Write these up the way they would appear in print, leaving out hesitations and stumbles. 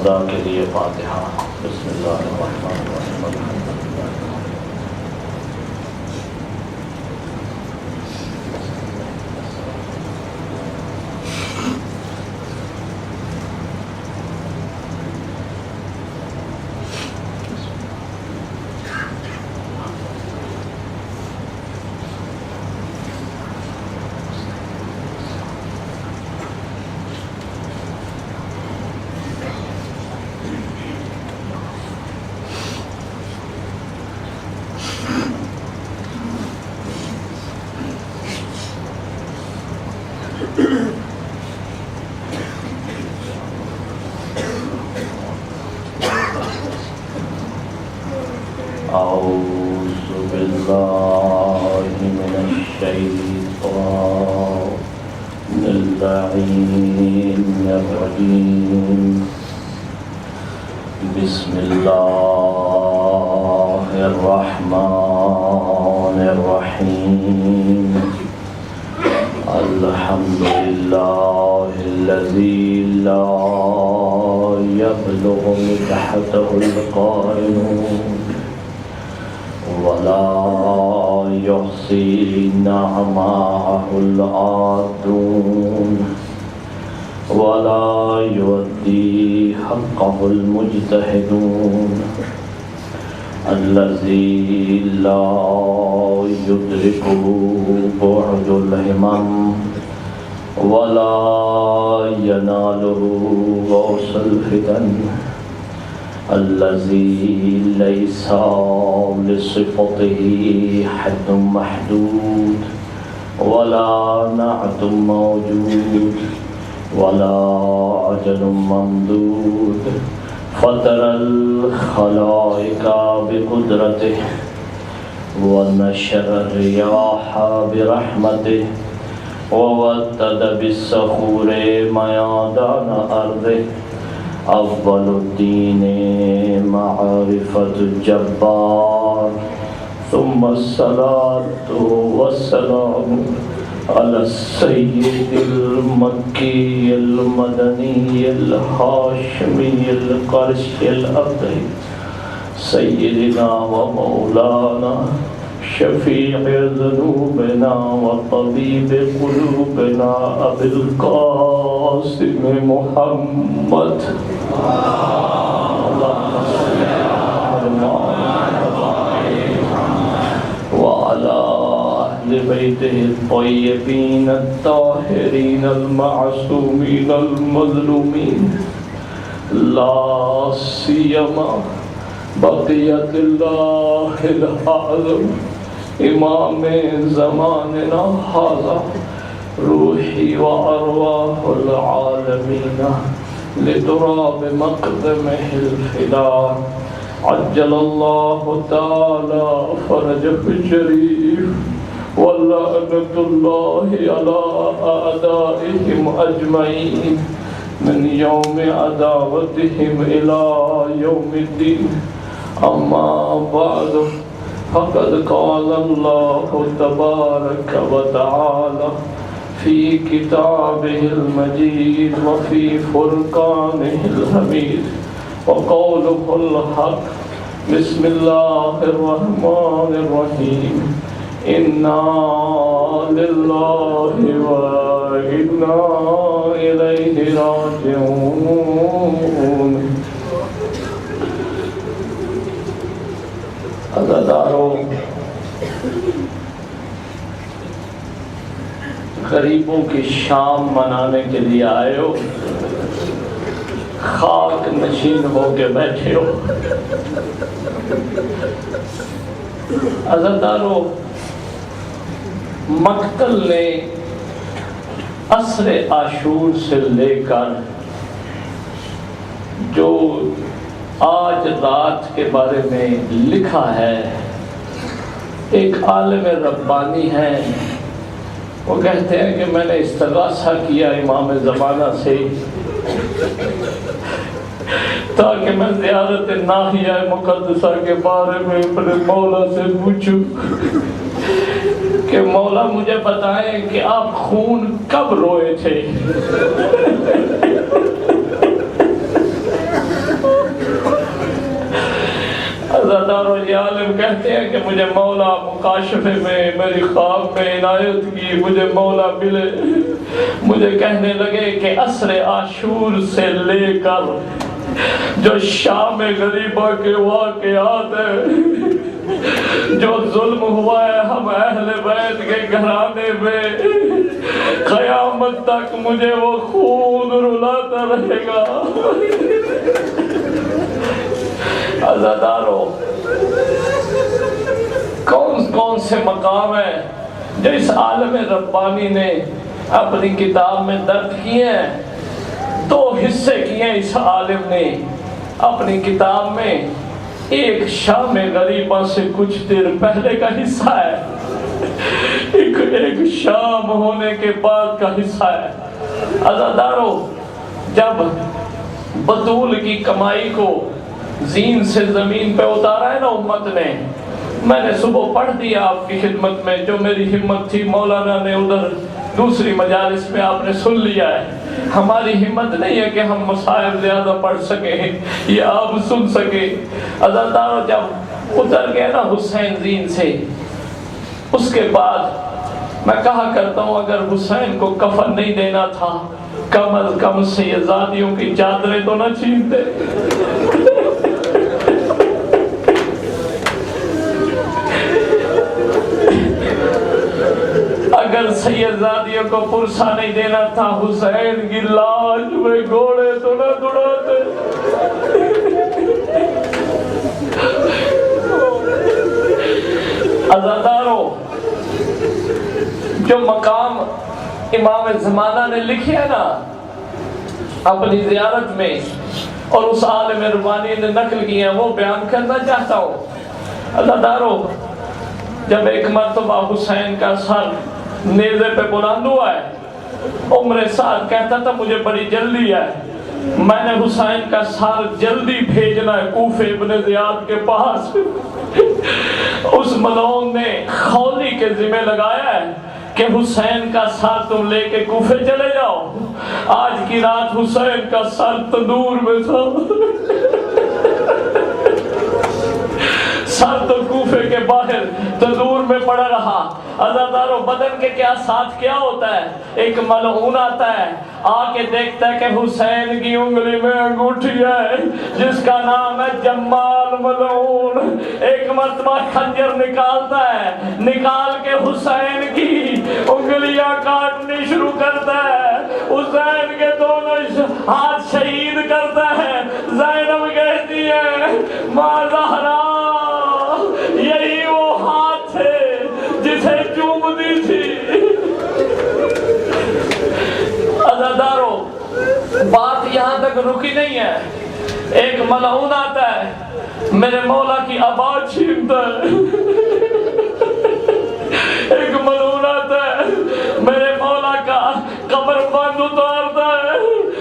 خدا کے لیے فاتحہ۔ بسم اللہ الرحمن الرحیم الحمد للہ۔ اعوذ باللہ من الشیطان اللعین الرجیم، بسم اللہ الرحمن الرحیم، الحمد للہ الذی لا یبلغ مدحته القائلون ولا يحصي نعماءه العادون ولا يؤدي حقه المجتهدون، الذي لا يدركه بعد الهمم ولا يناله غوص الفتن، الذي ليس لصفته حد محدود ولا نعت موجود ولا أجل ممدود، فطر الخلائق بقدرته ونشر الرياح برحمته وودد بالصخور ميادان أرضه، أفضل الدين معرفة الجبار، ثم الصلاة والسلام على السيد المكي المدني الهاشمي القرشي الأبدي، سيدنا ومولانا شفيع ذنوبنا وطبيب قلوبنا أبي القاسم محمد وعلى أهل بيته الطيبين الطاهرين المعصومين المظلومين، لا سيما بقية الله الأعظم امام زماننا هذا، روحي وأرواح العالمين لتراب مقدمه الفداء، عجل الله تعالى فرجه الشريف، ولعنة الله على أعدائهم أجمعين من يوم عداوتهم إلى يوم الدين، أما بعد، فقد قال الله تبارك وتعالى في كتابه المجيد وفي فرقانه الحميد وقوله الحق، بسم الله الرحمن الرحيم، إنا لله وإنا إليه راجعون۔ عزاداروں، غریبوں کی شام منانے کے لیے آئے ہو، خاک نشین ہو کے بیٹھے ہو۔ عزاداروں، مقتل نے عصر عاشور سے لے کر جو آج رات کے بارے میں لکھا ہے، ایک عالم ربانی ہے، وہ کہتے ہیں کہ میں نے استغاثہ کیا امام زمانہ سے تاکہ میں زیارت ناحیہ مقدسہ کے بارے میں اپنے مولا سے پوچھوں کہ مولا مجھے بتائیں کہ آپ خون کب روئے تھے۔ عزادارو یہ عالم کہتے ہیں کہ مجھے مولا مکاشفے میں میری خواب میں عنایت کی، مجھے مولا ملے، مجھے کہنے لگے کہ عصر عاشور سے لے کر جو شام غریبہ کے واقعات ہیں، جو ظلم ہوا ہے ہم اہل بیت کے گھرانے میں، قیامت تک مجھے وہ خون رلاتا رہے گا۔ عزادارو کون سے مقام ہیں جو اس عالم ربانی نے اپنی کتاب میں درج کیے ہیں؟ 2 حصے کیے ہیں اس عالم نے اپنی کتاب میں۔ ایک شام غریبہ سے کچھ دیر پہلے کا حصہ ہے، ایک شام ہونے کے بعد کا حصہ ہے۔ عزادارو جب بطول کی کمائی کو زین سے زمین پہ اتارا ہے نا امت نے، میں نے صبح پڑھ دیا آپ کی خدمت میں، جو میری ہمت تھی مولانا نے ادھر دوسری مجالس میں آپ نے سن لیا ہے۔ ہماری ہمت نہیں ہے کہ ہم مصائب زیادہ پڑھ سکیں یا آپ سن سکیں۔ عزادارو جب اتر گئے نا حسین زین سے، اس کے بعد میں کہا کرتا ہوں اگر حسین کو کفن نہیں دینا تھا کم از کم سیدزادیوں کی چادریں تو نہ چھینتے۔ اگر سیدزادیوں کو پرسا نہیں دینا تھا حسین کی لاش میں گھوڑے تو نہ دوڑاتے۔ عزادارو جو مقام امام زمانہ نے لکھے ہے نا اپنی زیارت میں اور اس عالم ربانی نے نقل کیے ہیں وہ بیان کرنا چاہتا ہوں۔ عزادارو جب ایک مرتبہ حسین کا سر نیزے پہ بلند ہوا ہے، عمر سعد کہتا تھا مجھے بڑی جلدی ہے، میں نے حسین کا سر جلدی بھیجنا ہے کوفہ ابن زیاد کے پاس۔ اس ملعون نے خولی کے ذمہ لگایا ہے کہ حسین کا سر تم لے کے کوفے چلے جاؤ۔ آج کی رات حسین کا سر تندور میں تھا، سر تو کوفے کے باہر تندور میں پڑا رہا۔ عزادارو بدن کے کیا ساتھ کیا ہوتا ہے؟ ایک ملعون آتا ہے، آ کے دیکھتا ہے کہ حسین کی انگلی میں انگوٹھی ہے جس کا نام ہے جمال ملعون۔ ایک مرتبہ خنجر نکالتا ہے، نکال کے حسین کی انگلیاں کاٹنی شروع کرتا ہے، حسین کے دونوں ہاتھ شہید کرتا ہے۔ زینب کہتی ہے ماں زہرا یہی وہ ہاتھ تھے جسے چومتی تھی۔ عزادارو بات یہاں تک رکی نہیں ہے، ایک ملعون آتا ہے میرے مولا کی ابا چھینتا ہے، ایک ملعون آتا ہے میرے مولا کا قبر بند اتارتا ہے،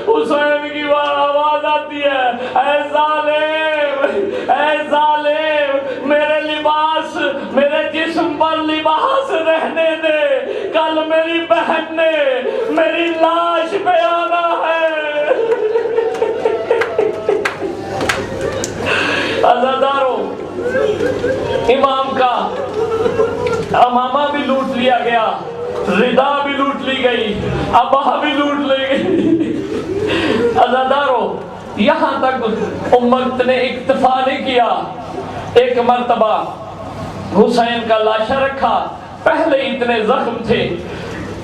حسین کی آواز آتی ہے اے ظالم اے ظالم میرے لباس میرے جسم پر لباس رہنے دے، کل میری بہن نے میری لاش پہ آنا ہے۔ عزادارو امام کا امامہ بھی لوٹ لیا گیا، ردا بھی لوٹ لی گئی، ابا بھی لوٹ لی گئی۔ عزادارو یہاں تک امت نے اکتفا نہیں کیا، ایک مرتبہ حسین کا لاشا رکھا، پہلے اتنے زخم تھے،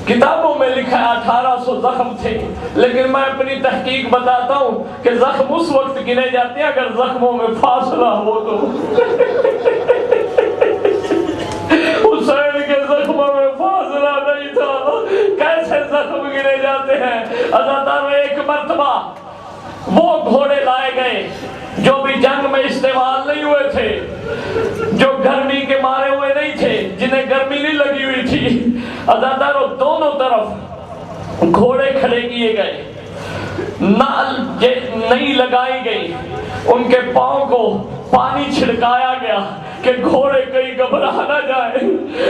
کتابوں میں لکھا ہے 1800 زخم تھے، لیکن میں اپنی تحقیق بتاتا ہوں کہ زخم اس وقت گنے جاتے ہیں اگر زخموں میں فاصلہ ہو تو۔ حسین کے زخموں میں فاصلہ نہیں تھا، کیسے زخم گنے جاتے ہیں؟ عزادارو ایک مرتبہ وہ گھوڑے لائے گئے جو بھی جنگ میں استعمال نہیں ہوئے تھے، جو گرمی کے مارے ہوئے نہیں تھے، جنہیں گرمی نہیں لگی ہوئی تھی۔ عزادارو دونوں طرف گھوڑے کھڑے کیے گئے، نال نہیں لگائی گئی، ان کے پاؤں کو پانی چھڑکایا گیا کہ گھوڑے کہیں گھبرا نہ جائے،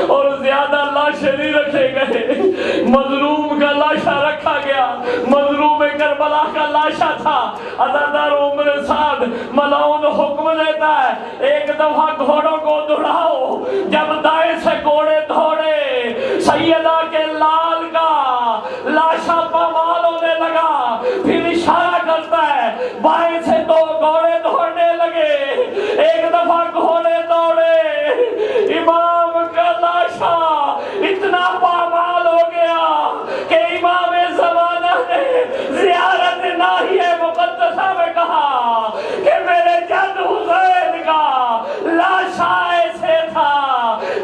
اور زیادہ لاشیں نہیں رکھے گئے، مظلوم کا لاشا رکھا گیا، مظلوم کربلا کا لاشا تھا۔ عزادارو عمر سعد ملعون حکم حکم دیتا ہے ایک دفعہ گھوڑوں کو دوڑاؤ. جب دائیں سے گھوڑے دوڑے سیدہ کے لال کا لاشا پامال ہونے لگا. پھر اشارہ کرتا ہے بائیں سے 2 گھوڑے دوڑنے لگے. ایک دفعہ گھوڑے دوڑے امام کا لاشا اتنا پامال ہو گیا کہ امام زمانہ نے زیارت ناحیہ مقدسہ میں کہا کہ میرے جد حسین کا لاشا ایسے تھا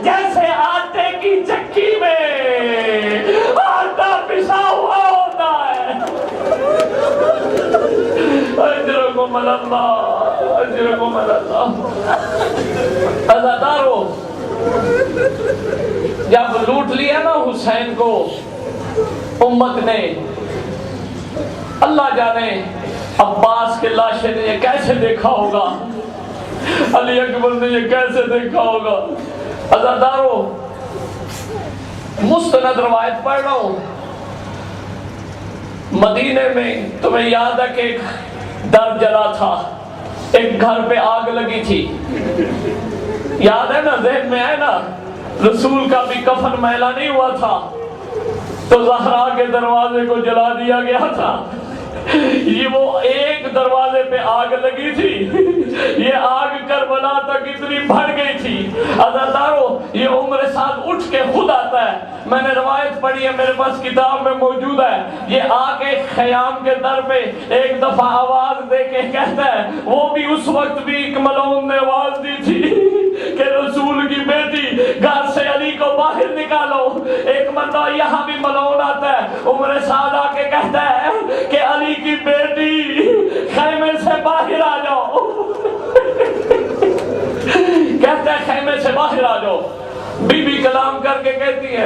جیسے آٹے کی چکی میں آٹا پسا ہوا ہوتا ہے. اجرکم اللہ اجرکم اللہ. عزادارو جب لوٹ لیا نا حسین کو امت نے, اللہ جانے عباس کے لاشے نے یہ کیسے دیکھا ہوگا, علی اکبر نے یہ کیسے دیکھا ہوگا. عزادارو مستند روایت پڑھ رہا ہوں. مدینے میں تمہیں یاد ہے کہ ایک در جلا تھا, ایک گھر پہ آگ لگی تھی, یاد ہے نا, ذہن میں ہے نا. رسول کا بھی کفن میلا نہیں ہوا تھا تو زہرا کے دروازے کو جلا دیا گیا تھا. یہ وہ ایک دروازے پہ آگ لگی تھی, یہ آگ کربلا تک اتنی بڑھ گئی تھی. عزادارو یہ عمر ساتھ اٹھ کے خود آتا ہے, میں نے روایت پڑھی ہے میرے پاس کتاب میں موجود ہے. یہ آ کے خیام کے در پہ ایک دفعہ آواز دے کے کہتا ہے, وہ بھی اس وقت بھی ایک ملعون نے آواز دی تھی کہ رسول کی بیٹی گھر سے علی کو باہر نکالو. ایک مرتبہ یہاں بھی ملعون آتا ہے, عمر سعد آ کے کہتا ہے کہ علی کی بیٹی خیمے سے باہر آ جاؤ. کہتا ہے خیمے سے باہر آ جاؤ. بی بی کلام کر کے کہتی ہے,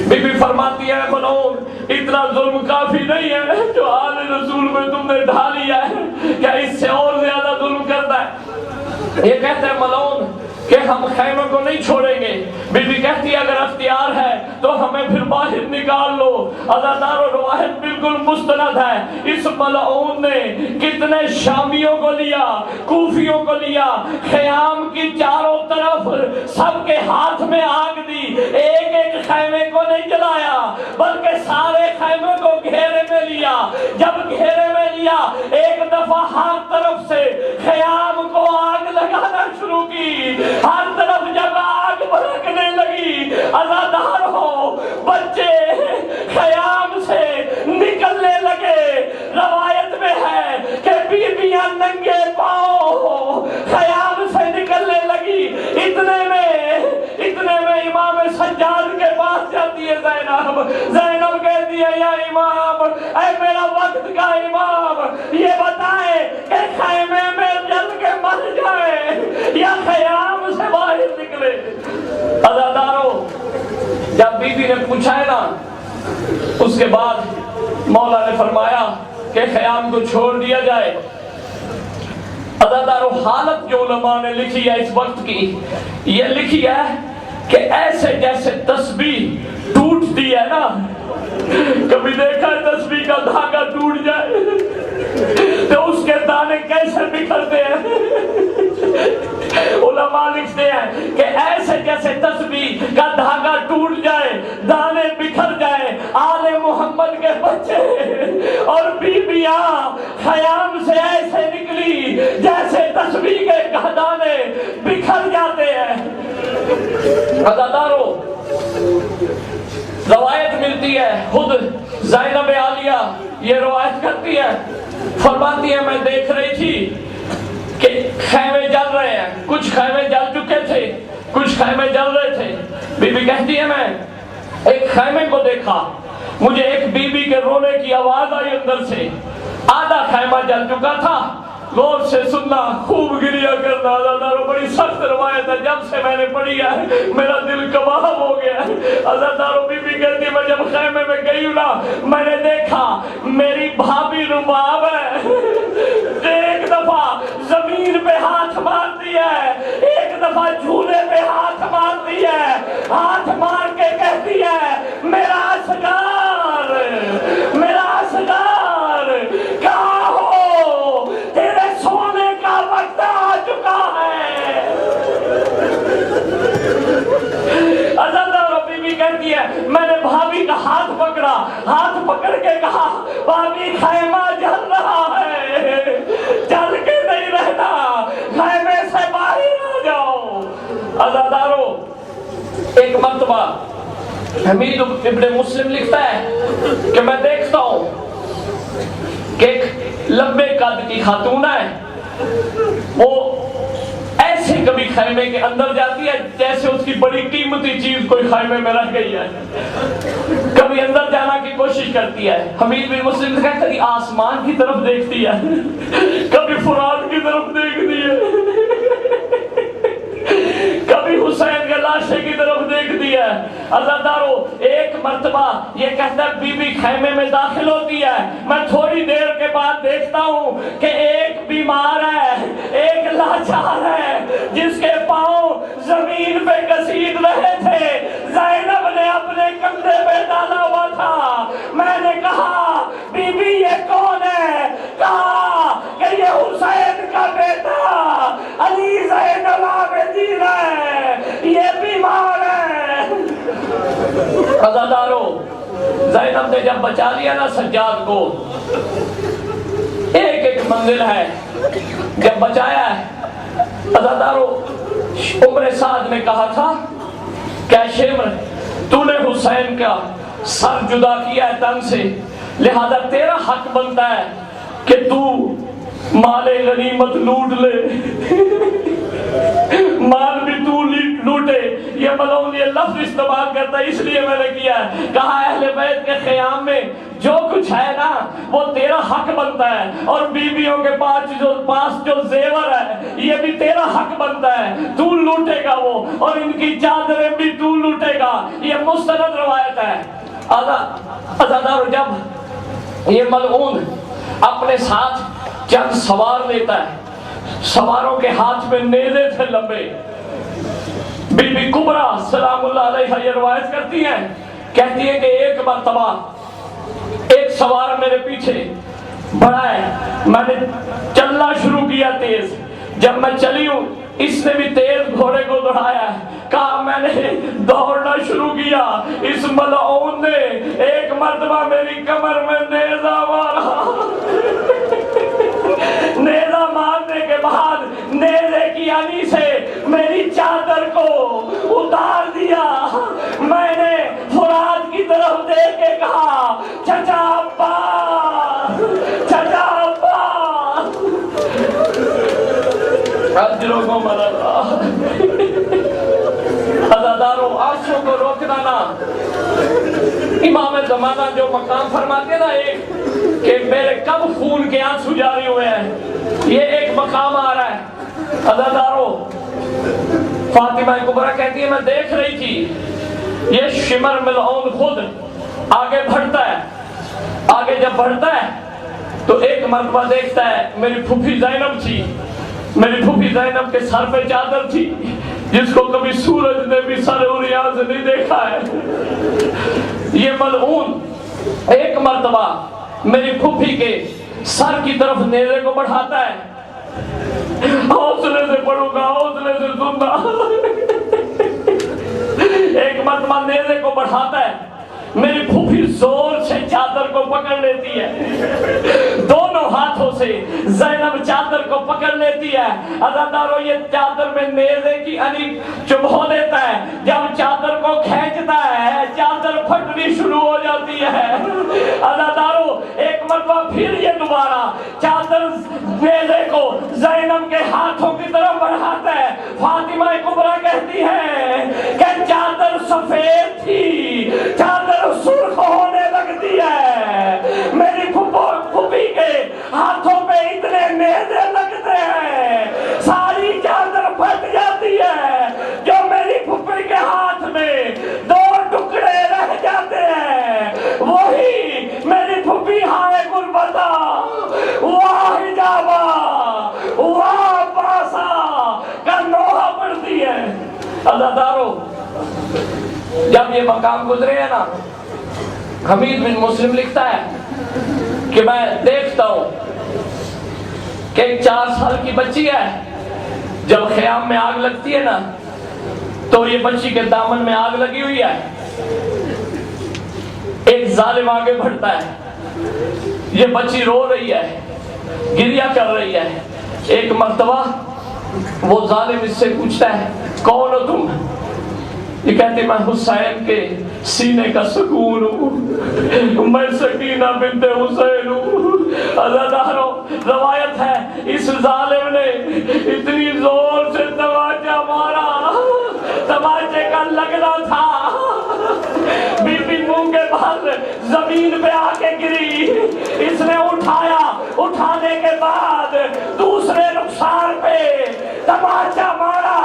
بی بی فرماتی ہے ملعون اتنا ظلم کافی نہیں ہے جو آل رسول میں تم نے ڈھا لیا ہے, کیا اس سے اور زیادہ ظلم کرتا ہے. یہ کہتے ہیں ملعون کہ ہم خیمے کو نہیں چھوڑیں گے. بی بی کہتی ہے اگر اختیار ہے تو ہمیں پھر باہر نکال لو. عزادارو روایت بالکل مستند ہے. اس ملعون نے کتنے شامیوں کو لیا, کوفیوں کو لیا, خیام کی چاروں طرف سب کے ہاتھ میں آگ دی. ایک ایک خیمے کو نہیں جلایا بلکہ سارے خیمے کو گھیرے میں لیا. جب گھیرے میں لیا ایک دفعہ ہر طرف سے خیام کو آگ لگانا شروع کی. ہر طرف جب آگ بھڑکنے لگی عزادار ہو بچے خیام سے نکلنے لگے. روایت میں ہے کہ بیبیاں ننگے پاؤں خیام سے نکلنے لگی. اتنے میں امام سجاد کے پاس جاتی ہے زینب کہتی ہے یا امام, اے میرا وقت کا امام, یہ بتائے کہ خیمے میں جل کے مر جائے یا خیام سے باہر نکلے. عزادارو جب بی بی نے پوچھا ہے نا, اس کے بعد مولا نے فرمایا کہ خیام کو چھوڑ دیا جائے. عزادارو حالت جو علماء نے لکھی ہے اس وقت کی, یہ لکھی ہے کہ ایسے جیسے تسبیح ٹوٹتی ہے نا, کبھی دیکھا ہے تسبیح کا دھاگا ٹوٹ جائے تو اس کے دانے کیسے بکھرتے ہیں. علماء لکھتے ہیں کہ ایسے جیسے تسبیح کا دھاگا ٹوٹ جائے, دانے بکھر جائے, آل محمد کے بچے اور بیبیاں خیام سے ایسے نکلی جیسے تسبیح کے دانے بکھر جاتے ہیں. عزادارو روایت ملتی ہے, خود زینب عالیہ یہ روایت کرتی ہے, فرماتی ہے میں دیکھ رہی تھی کہ خیمے جل رہے ہیں, کچھ خیمے جل چکے تھے, کچھ خیمے جل رہے تھے. بی بی کہتی ہے میں ایک خیمے کو دیکھا, مجھے ایک بی بی کے رونے کی آواز آئی اندر سے. آدھا خیمہ جل چکا تھا, غور سے سننا, خوب گریا کرنا. عزادارو بڑی سخت روایت ہے, جب سے میں نے پڑھی ہے میرا دل کباب ہو گیا. عزادارو بی بی کہتی ہے میں جب خیمے میں گئی ہوں نا, میں نے دیکھا میری بھابھی رباب ہے, ایک دفعہ زمین پہ ہاتھ مارتی ہے, ایک دفعہ جھولے پہ ہاتھ مارتی ہے, ہاتھ مار کے کہتی ہے میرا اصغر, میرا اصغر کہاں ہو, تیرے سونے کا وقت آ چکا حمید ابن مسلم لکھتا ہے کہ میں دیکھتا ہوں کہ ایک لمبے قد کی خاتون ہے، وہ ایسے کبھی خیمے کے اندر جاتی ہے جیسے اس کی بڑی قیمتی چیز کوئی خیمے میں رہ گئی ہے، کبھی اندر جانا کی کوشش کرتی ہے۔ حمید بن مسلم کہتا ہے کبھی آسمان کی طرف دیکھتی ہے، کبھی فرات کی طرف دیکھتی ہے، کبھی حسین کے لاشے کی طرف دیکھتی ہے۔ عزادارو ایک مرتبہ یہ کہتا ہے بی بی خیمے میں داخل ہوتی ہے، میں تھوڑی دیر کے بعد دیکھتا ہوں کہ ایک بیمار ہے، ایک لاچار ہے جس کے پاؤں زمین پہ گھسیٹ رہے تھے، زینب نے اپنے کندھے پہ ڈالا ہوا تھا۔ میں نے کہا بی بی یہ کون ہے؟ کہا کہ یہ حسین کا بیٹا علی زین العابدین ہے، یہ بیمار ہے۔ عزادارو زینب نے جب بچا لیا نا سجاد کو، ایک ایک منزل ہے، جب بچایا ہے، عزادارو عمر سعد نے کہا تھا کہ شمر تو نے حسین کا سر جدا کیا ہے تن سے، لہذا تیرا حق بنتا ہے کہ تو مال غنیمت لوٹ لے، مال بھی تو لوٹے۔ یہ ملعون یہ لفظ استعمال کرتا ہے، اس لیے میں نے کیا ہے، کہا اہل بیت کے خیام میں جو کچھ ہے نا وہ تیرا حق بنتا ہے، اور بیویوں کے پاس جو زیور ہے یہ بھی تیرا حق بنتا ہے، تو لوٹے گا وہ، اور ان کی چادریں بھی تو لوٹے گا۔ یہ مستند روایت ہے۔ عزادارو جب یہ ملعون اپنے ساتھ چند سوار لیتا ہے، سواروں کے ہاتھ میں نیزے تھے لمبے، بی بی کبرا سلام اللہ علیہ یہ روایت کرتی ہیں، کہتی ہے کہ ایک مرتبہ ایک سوار میرے پیچھے بڑھا ہے، میں نے چلنا شروع کیا تیز، جب میں چلی ہوں اس نے بھی تیز گھوڑے کو دوڑایا ہے، کہا میں نے دوڑنا شروع کیا، اس ملعون نے ایک مرتبہ میری کمر میں نیزہ مارا، نیزہ مارنے کے بعد نیزے کی آنی سے میری چادر کو اتار دیا۔ میں نے فرات کی طرف دیکھ کے کہا چچا عباس، چچا عباس، اجروں کو مرا۔ عزادارو آنسوں کو روکنا نا، امام زمانہ جو مقام فرماتے نا ایک کہ میرے کب خون کے آنسو جاری ہوئے ہیں، یہ ایک مقام آ رہا ہے۔ عزادارو فاطمہ کبریٰ کہتی ہے میں دیکھ رہی تھی یہ شمر ملعون خود آگے بڑھتا ہے، آگے جب بڑھتا ہے تو ایک مرتبہ دیکھتا ہے میری پھوپھی زینب تھی، میری پھوپھی زینب کے سر پہ چادر تھی جس کو کبھی سورج نے بھی سر اور یاد سے نہیں دیکھا ہے۔ یہ ملعون ایک مرتبہ میری پھوپھی کے سر کی طرف نیزے کو بڑھاتا ہے، حوصلے سے پڑھوں گا، حوصلے سے سننا، ایک مرتبہ نیزے کو بڑھاتا ہے، میری پھوپھی زور سے چادر کو پکڑ لیتی ہے، دونوں ہاتھوں سے زینب چادر کو پکڑ لیتی ہے۔ عزادارو یہ چادر میں نیزے کی انی چبھو دیتا ہے، جب چادر کو کھینچتا ہے چادر پھٹنی شروع ہو جاتی ہے۔ عزادارو ایک مرتبہ پھر یہ دوبارہ چادر نیزے کو زینب کے ہاتھوں کی طرف بڑھاتا ہے۔ فاطمہ کبریٰ کہتی ہے کہ چادر سفید تھی، چادر سرخ ہونے لگتی ہے، میری پھوپھی کے ہاتھوں پہ اتنے نیزے لگتے ہیں ساری چادر پھٹ جاتی ہے، جو میری پھوپھی کے ہاتھ میں دو ٹکڑے رہ جاتے ہیں، وہی میری پھوپھی ہائے غربتا واہ حجابا واہ پاسا کا نوحہ پڑھتی ہے۔ عزادارو جب یہ مقام گزرے ہیں نا، حمید بن مسلم لکھتا ہے کہ میں دیکھتا ہوں کہ ایک 4 سال کی بچی ہے، جب خیام میں آگ لگتی ہے نا تو یہ بچی کے دامن میں آگ لگی ہوئی ہے، ایک ظالم آگے بڑھتا ہے، یہ بچی رو رہی ہے، گریہ کر رہی ہے۔ ایک مرتبہ وہ ظالم اس سے پوچھتا ہے کون ہو تم؟ یہ کہتی میں حسین کے سینے کا سکون ہوں، میں سکینہ بنت حسین ہوں۔ عزادارو روایت ہے اس ظالم نے اتنی زور سے تماچا مارا، تماچے کا لگنا تھا بی بی منہ کے بھر زمین پہ آ کے گری، اس نے اٹھایا، اٹھانے کے بعد دوسرے رخسار پہ تماچا مارا،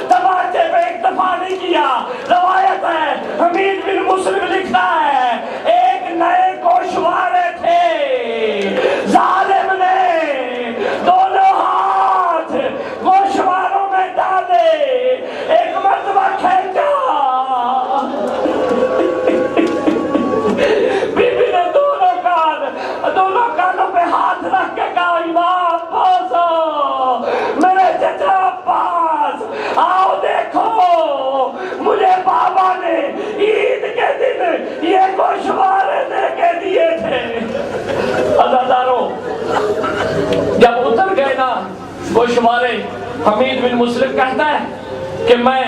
تماچے پہ ایک دفعہ نہیں کیا۔ روایت ہے حمید بن مسلم لکھتا ہے ایک نئے گوشوارے تھے، ظالم نے دونوں ہاتھ گوشواروں میں ڈالے، ایک مرتبہ کھینچا، بی بی نے دونوں کانوں پہ ہاتھ رکھ کے کہا امام پاسو، میرے چچا عباس آؤ دیکھو، مجھے بابا نے عید کے دن یہ گوشوارے دے کے دیے تھے۔ عزادارو جب اتر گئے نا گوشوارے، حمید بن مسلم کہتا ہے کہ میں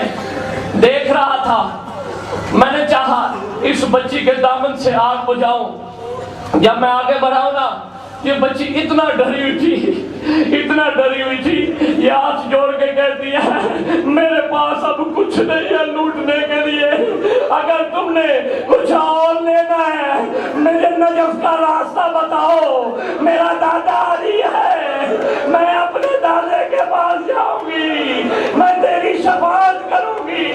دیکھ رہا تھا، میں نے چاہا اس بچی کے دامن سے آگ بجھاؤں، جب میں آگے بڑھاؤں نا یہ بچی اتنا ڈری ہوئی تھی، اتنا ڈری ہوئی تھی، یہ ہاتھ جوڑ کے کہتی ہے میرے پاس اب کچھ نہیں ہے لوٹنے کے لیے، اگر تم نے کچھ اور لینا ہے مجھے نجف کا راستہ بتاؤ، میرا دادا علی ہے، میں اپنے دادے کے پاس جاؤں گی، میں تیری شفاعت کروں گی۔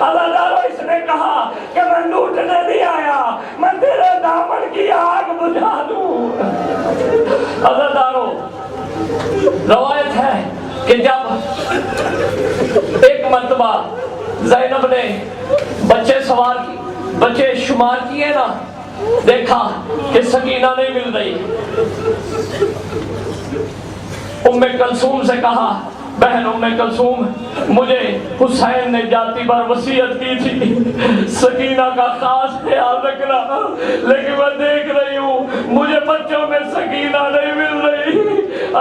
عزادارو اس نے کہا کہ میں لوٹنے نہیں آیا، میں تیرے دامن کی آگ بجھا دوں۔ عزادارو روایت ہے کہ جب ایک مرتبہ زینب نے بچے شمار کیے نا، دیکھا کہ سکینہ نہیں مل رہی، ام کلثوم سے کہا بہن ام کلثوم مجھے حسین نے جاتی بار وصیت کی تھی سکینہ کا خاص خیال رکھنا، لیکن میں دیکھ رہی ہوں مجھے بچوں میں سکینہ نہیں مل رہی۔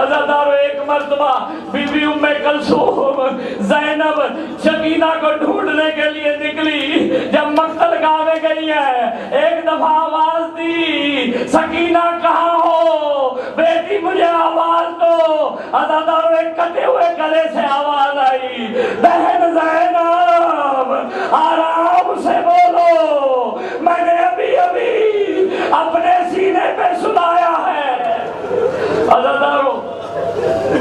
عزادارو ایک مرتبہ بی بی ام کلثوم زینب سکینہ کو ڈھونڈنے کے لیے نکلی، جب مقتل گاہ میں گئی ہے ایک دفعہ آواز دی سکینہ کہاں ہو بیٹی مجھے آواز دو۔ عزادارو ایک کٹے ہوئے گلے سے آواز آئی بہن زینب آرام سے بولو، میں نے ابھی اپنے سینے پہ سلایا ہے۔ عزادارو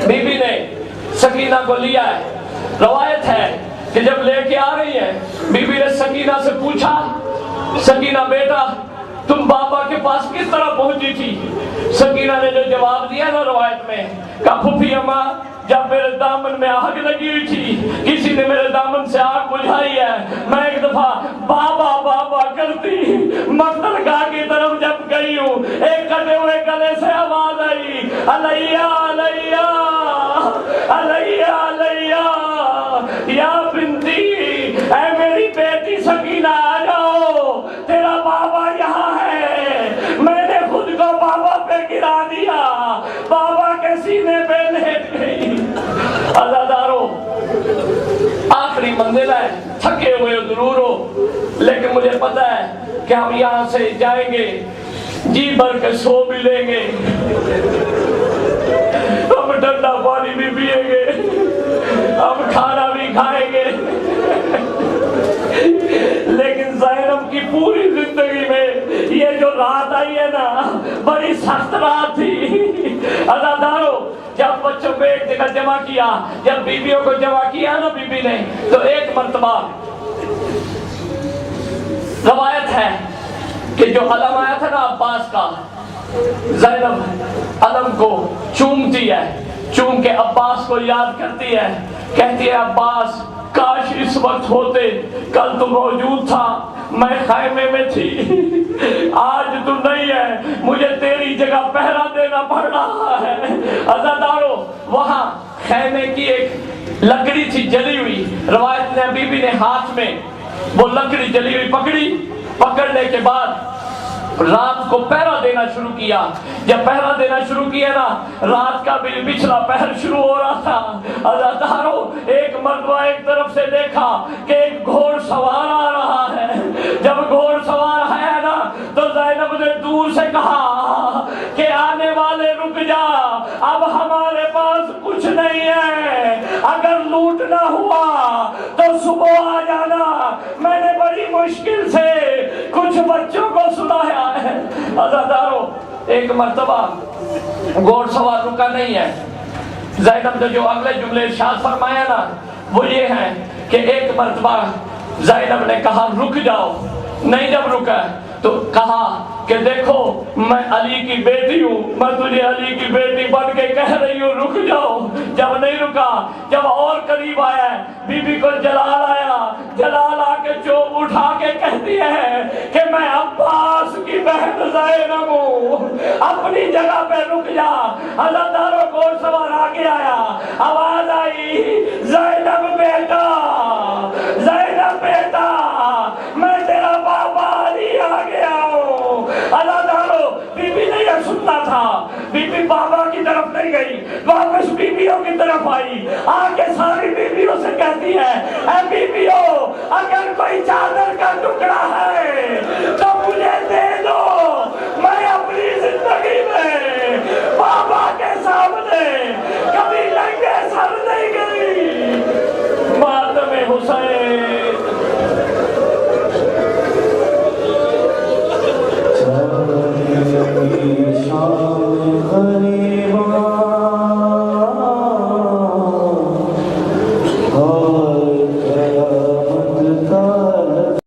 بی بی نے سکینہ کو لیا ہے، روایت ہے کہ جب لے کے آ رہی ہے بی بی نے سکینہ سے پوچھا سکینہ بیٹا تم بابا کے پاس کس طرح پہنچی تھی؟ سکینہ نے جو جواب دیا نا روایت میں کہا پھوپھی اماں جب میرے دامن میں آگ لگی ہوئی تھی کسی نے میرے دامن سے آگ بجھائی ہے، میں ایک دفعہ بابا بابا کرتی مقتل گاہ کی طرف جب گئی ہوں ایک کٹے ہوئے گلے سے آواز آئی علیہ علیہ علیہ علیہ یا بنتی، اے میری بیٹی سکینہ آ جاؤ، تیرا بابا یہاں ہے۔ میں نے خود کو بابا پہ گرا دیا، بابا کے سینے پہ لیٹ گئی۔ عزادارو آخری منزل ہے، تھکے ہوئے ضرور ہو لیکن مجھے پتا ہے کہ ہم یہاں سے جائیں گے جی بھر کے سو بھی لیں گے، ہم ٹھنڈا پانی بھی پیئیں گے، ہم کھانا بھی کھائیں گے، لیکن زینب کی پوری زندگی میں یہ جو رات آئی ہے نا بڑی سخت رات تھی۔ عزادارو جب بچوں کو ایک جگہ جمع کیا، جب بیویوں کو جمع کیا نا بی بی نے تو ایک مرتبہ روایت ہے کہ جو علم آیا تھا نا عباس کا، زینب علم کو چومتی ہے، چوم کے عباس کو یاد کرتی ہے، کہتی ہے عباس کاش اس وقت ہوتے، کل تو موجود تھا، میں خیمے میں تھی، آج تو نہیں ہے، مجھے تیری جگہ پہرا دینا پڑ رہا ہے۔ عزادارو وہاں خیمے کی ایک لکڑی تھی جلی ہوئی، روایت نے بی بی نے ہاتھ میں وہ لکڑی جلی ہوئی پکڑی، پکڑنے کے بعد رات کو پہرا دینا شروع کیا. جب پہرا دینا شروع کیا نا، رات کا پچھلا پہر شروع ہو رہا تھا. عزیزارو، ایک مرتبہ ایک طرف سے دیکھا کہ ایک گھوڑ سوار آ رہا ہے. جب گھوڑ سوار آیا نا تو زینب نے دور سے کہا کہ آنے والے رک جا، اب ہمارے پاس کچھ نہیں ہے، اگر لوٹنا ہوا تو صبح آ جانا. میں نے بڑی مشکل سے کچھ بچوں کو سلایا ہے. عزیزارو، ایک مرتبہ گھوڑ سوار رکا نہیں ہے. زینب نے جو اگلے جملے ارشاد فرمایا نا وہ یہ ہے کہ ایک مرتبہ زینب نے کہا رک جاؤ. نہیں جب رکا تو کہا کہ دیکھو میں علی کی بیٹی ہوں، میں تجھے علی کی بیٹی بن کے کہہ رہی ہوں رک جاؤ. جب نہیں رکا، جب اور قریب آیا، بی بی کو جلال آیا. جلال آ کے چوب اٹھا کے کہتی ہے کہ میں عباس کی بہن زینب ہوں، اپنی جگہ پہ رک جا. عزیزارو، گھوڑ سوار آگے آیا، آواز آئی زینب بیٹا، زینب بیٹا، میں تیرا بابا علی آ گیا ہوں. عزیزارو، بی بی نے یہ سننا تھا. بی بی بابا کی طرف نہیں گئی، واپس بیویوں کی طرف آئی. آ کے ساری بیویوں سے کہتی ہے اے بیویوں، اگر کوئی چادر کا ٹکڑا ہے تو مجھے دے دو، میں اپنی زندگی میں بابا کے سامنے کبھی ننگے سر نہیں گئی. ماتم حسین. Oh